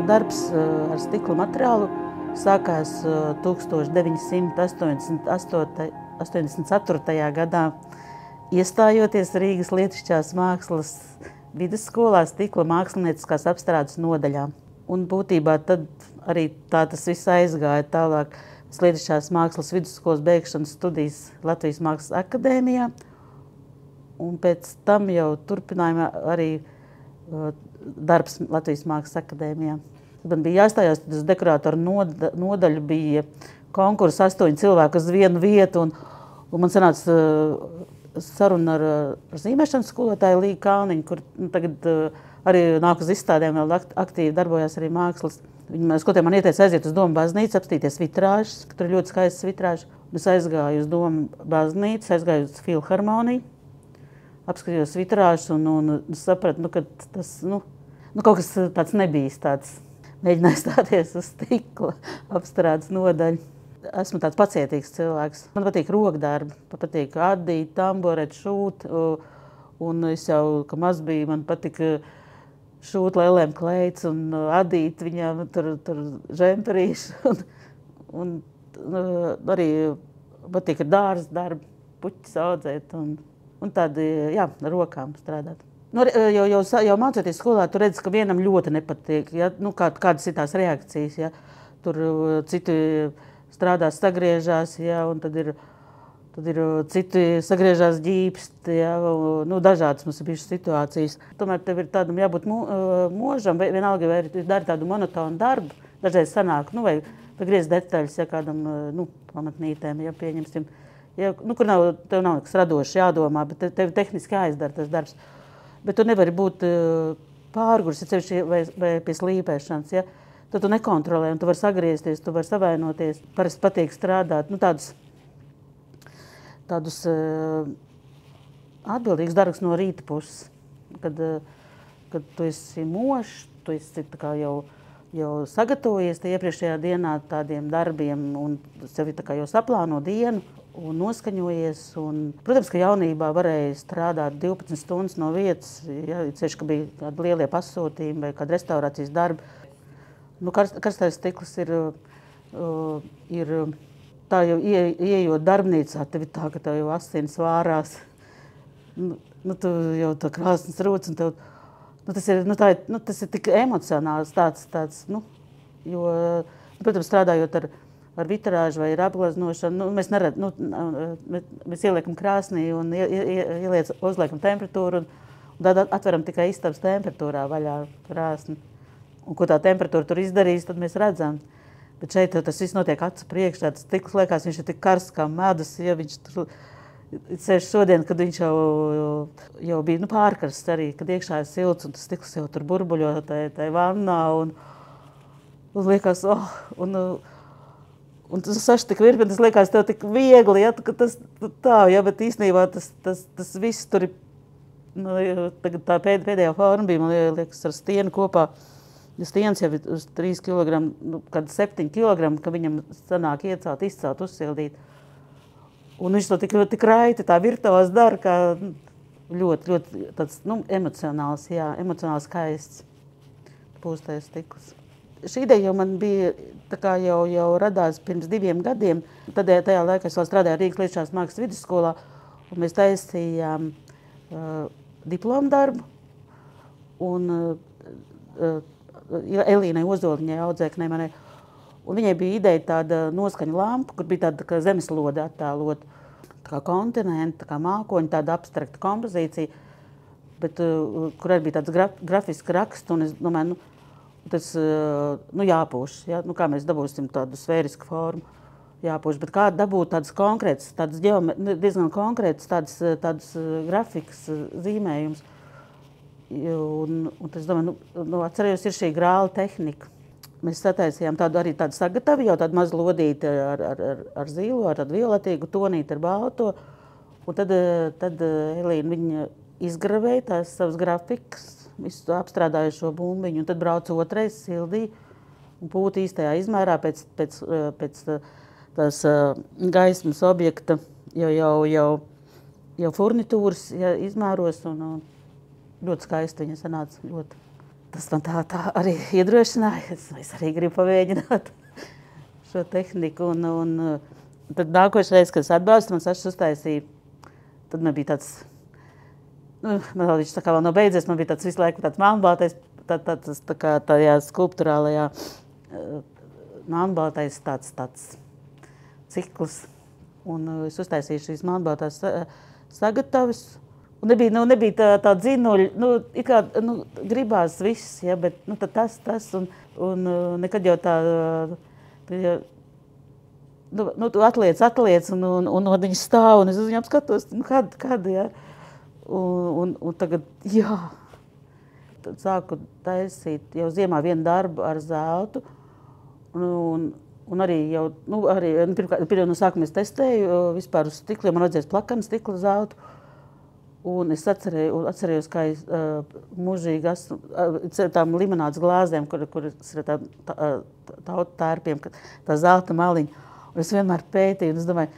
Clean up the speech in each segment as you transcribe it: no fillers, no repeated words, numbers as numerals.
darbs ar stikla materiālu sākās 1984. gadā, iestājoties Rīgas Lietišķās mākslas vidusskolā stikla mākslinieckās apstrādes nodaļā. Un būtībā tad arī tā tas viss aizgāja tālāk. Lietišķās mākslas vidusskolas beigšanas studijas Latvijas Mākslas akadēmijā. Un pēc tam jau turpinājumā arī darbs Latvijas Mākslas akadēmijā. Man bija jāstājās uz dekorātoru nodaļu, bija konkurss 8 cilvēku uz vienu vietu, un man sanāca saruna ar zīmēšanas skolotāju Līgu Kalniņu, kur tagad arī nāk uz izstādēm, vēl aktīvi darbojās arī mākslas. Viņa skotiem man ieteica aiziet uz Domu baznīcu, apstīties vitrāžas, ka tur ir ļoti skaistas vitrāžas. Es aizgāju uz Domu baznīcu, aizgāju uz filharmoniju, apskatījos vitrāžas un sapratu, ka tas, kaut kas tāds nebijis tāds. Mēģināju stāties uz stikla apstrādes nodaļu. Esmu tāds pacietīgs cilvēks. Man patīk rokdarbi, patīk adīt, tamborēt, šūt. Un es jau, ka maz biju, man patika šūt lēlēm kleids un adīt viņām tur žemperīšu. Un arī patīk ar dārza darbu, puķis audzēt un tādi, jā, ar rokām strādāt. Jau mācoties skolā, tu redzi, ka vienam ļoti nepatīk, ja? Kādas ir tās reakcijas. Ja? Tur citi strādās, sagriežās, ja? Un tad ir citi sagriežās ģīpsti, ja? Dažādas mums ir bijušas situācijas. Tomēr tev ir tādam jābūt možam, vienalga, vai dari tādu monotonu darbu, dažreiz sanāk, vai griez detaļas, ja kādam, pamatnītēm, ja pieņemsim. Ja, tev nav nekas radošs jādomā, bet tev tehniski jāizdara tas darbs. Bet tu nevari būt pārguris, vai pie slīpēšanas, ja? Tad tu nekontrolē, un tu vari sagriezties, tu vari savainoties. Parasti patīk strādāt, tādus atbildīgus darbus no rīta puses. Kad tu esi mošs, tu esi tā kā jau sagatavojies iepriekšējā dienā tādiem darbiem, un sevi tā kā jau saplāno dienu, un noskaņojies. Protams, ka jaunībā varēja strādāt 12 stundas no vietas, ja, ceļš, ka bija kādi lielie pasūtījumi vai kādi restaurācijas darbi. Karstais stikls ir tā jau ieejot darbnīcā, tev ir tā, ka tev jau asins vārās. Tu jau tā krāsnes rūc, un tas ir tik emocionāls tāds, jo, protams, strādājot ar vitrāžu vai ar apgleznošanu, mēs ieliekam krāsnī un uzliekam temperatūru un tad atveram tikai istabas temperatūrā vaļā krāsni. Un ko tā temperatūra tur izdarīs, tad mēs redzam. Bet šeit tas viss notiek acu priekšā, tas stikls liekas, viņš ir tik karsts kā medus, ja viņš tur sēž šodien, kad viņš jau bija pārkarsts arī, kad iekšā ir silts un tas stikls jau tur burbuļo tai vannā un liekas, un tas saši tik virpini, tas liekas tev tik viegli, ja, ka tas tā, ja, bet īstenībā tas viss tur ir, tagad tā pēdējā forma bija, man liekas, ar stienu kopā. Stienas jau ir uz 3 kg, kad 7 kg, ka viņam sanāk iecelt, izcelt, uzsildīt. Un viņš to tik raiti, tā virtuos dara, kā ļoti tāds, emocionāls, jā, emocionāls skaists pūstais stikls. Šī ideja jau man bija, tā kā jau radās pirms 2 gadiem. Tajā laikā es vēl strādāju Rīgas Lietišķās mākslas vidusskolā, un mēs taisījām diplomu darbu. Un Elīnai Ozoliņai, audzēknei manai, un viņai bija ideja tāda noskaņa lampa, kur bija tāda kā zemeslode attēlot, tā kā kontinenti, tā kā mākoņi, tāda abstrakta kompozīcija, bet kur arī bija tāds grafisks raksts, un es domāju, tas jāpūš, ja? Kā mēs dabūsim tādu sfērisku formu, jāpūš, bet kā dabūt tādas konkrētas, diezgan konkrētas tādas grafikas zīmējumus. Un es domāju, atcerējos, ir šī grāla tehnika. Mēs sataisījām tādu sagatavu, jau tādu mazu lodīti ar zīlo, ar tādu violetīgu tonīti ar balto. Un tad Elīna viņa izgravēja tās savas grafikas, visu apstrādāja šo bumbiņu, un tad brauca otrais, sildīja un pūta īstajā izmērā pēc tās gaismas objekta jau furnitūras izmēros, un ļoti skaisti viņa sanāca, ļoti. tas man tā arī iedrošināja. Es arī gribu pamēģināt šo tehniku. Un tad nākošais, kad es atbalstu, man Sašs uztaisīja, tad man bija tāds, man viņš tā kā vēl nav beidzies, man bija tāds visu laiku tāds melnbaltais, tā kā tajā skulpturālajā melnbaltais tāds cikls. Un es uztaisīju šīs melnbaltās sagatavas. Un nebija tā dzinuļa, it kā gribās viss, ja, bet tad tas un nekad jau tā, tu atliec un viņi stāv, un es uz viņām skatos, kad, ja. Un tagad, jā, tad sāku taisīt jau ziemā vienu darbu ar zeltu, un arī jau, pirmā no sākuma es testēju vispār uz stikliem, man vajadzēs plakanu stikla zeltu, un es atcerējos, kā es mūžīgi tām limonādes glāzēm, kuras ir tautu tērpiem, tā zelta maliņa, un es vienmēr pētīju, un es domāju,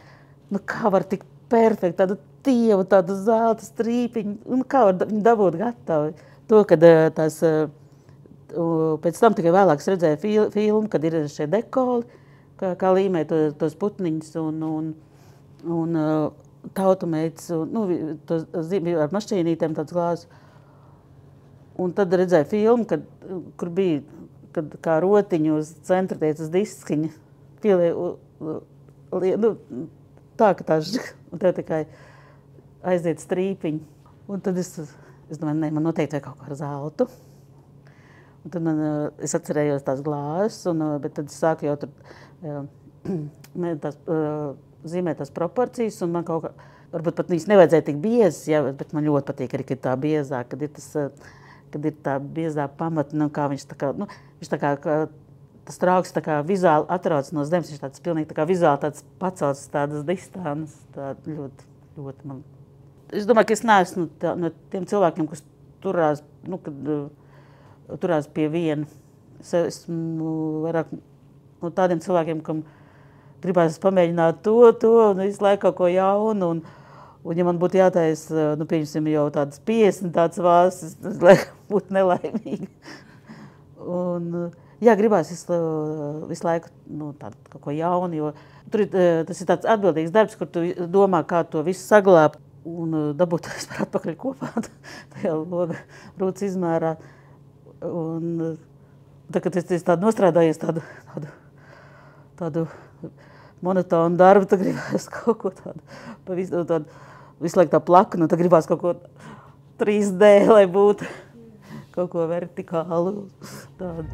kā var tik perfekti tādu tievu, tādu zelta strīpiņu, un kā var viņu dabūt gatavi. To, kad tās, pēc tam tikai vēlāk es redzēju filmu, kad ir šie dekoli, kā līmē tos putniņus un tautumeitas, ar mašīnītēm tāds glāzes. Un tad redzēju filmu, kur bija, kā rotiņu uz centra tiec uz diskiņa, tā, ka un tev tikai aiziet strīpiņi. Un tad es domāju, man noteikti vajag kaut kā ar zeltu. Un tad es atcerējos tās glāzes, bet tad es sāku jau tur zīmēt tās proporcijas, un man kaut kā, varbūt pat viņas nevajadzēja tik biezas, ja, bet man ļoti patīk arī, kad tā biezā, kad ir tā biezā pamatne, un kā viņš tā kā, viņš tā kā, tas trauks tā kā vizuāli atrauc no zemes, viņš tāds pilnīgi tā kā vizuāli tāds pacelts tādas distances, tā ļoti man. Es domāju, ka es neesmu no tiem cilvēkiem, kas turās, turās pie viena. Es esmu vairāk no tādiem cilvēkiem, kam gribās pamēģināt to, un visu laiku kaut ko jaunu, un ja man būtu jātaisa, pieņemsim jau tādas 50 tādas vāsas, es būtu nelaimīgi. Un, jā, gribās visu laiku tādu kaut ko jaunu, jo tas ir tāds atbildīgs darbs, kur tu domā, kā to visu saglābt un dabūt vispār atpakaļ kopā tajā loga rūtas izmērā. Un tā, kad es tādu nostrādājies, tādu monotonu darbu, tad gribās kaut ko tādu, visu laiku tā plaknu, tad gribās kaut ko 3D, lai būtu kaut ko vertikālu tādu.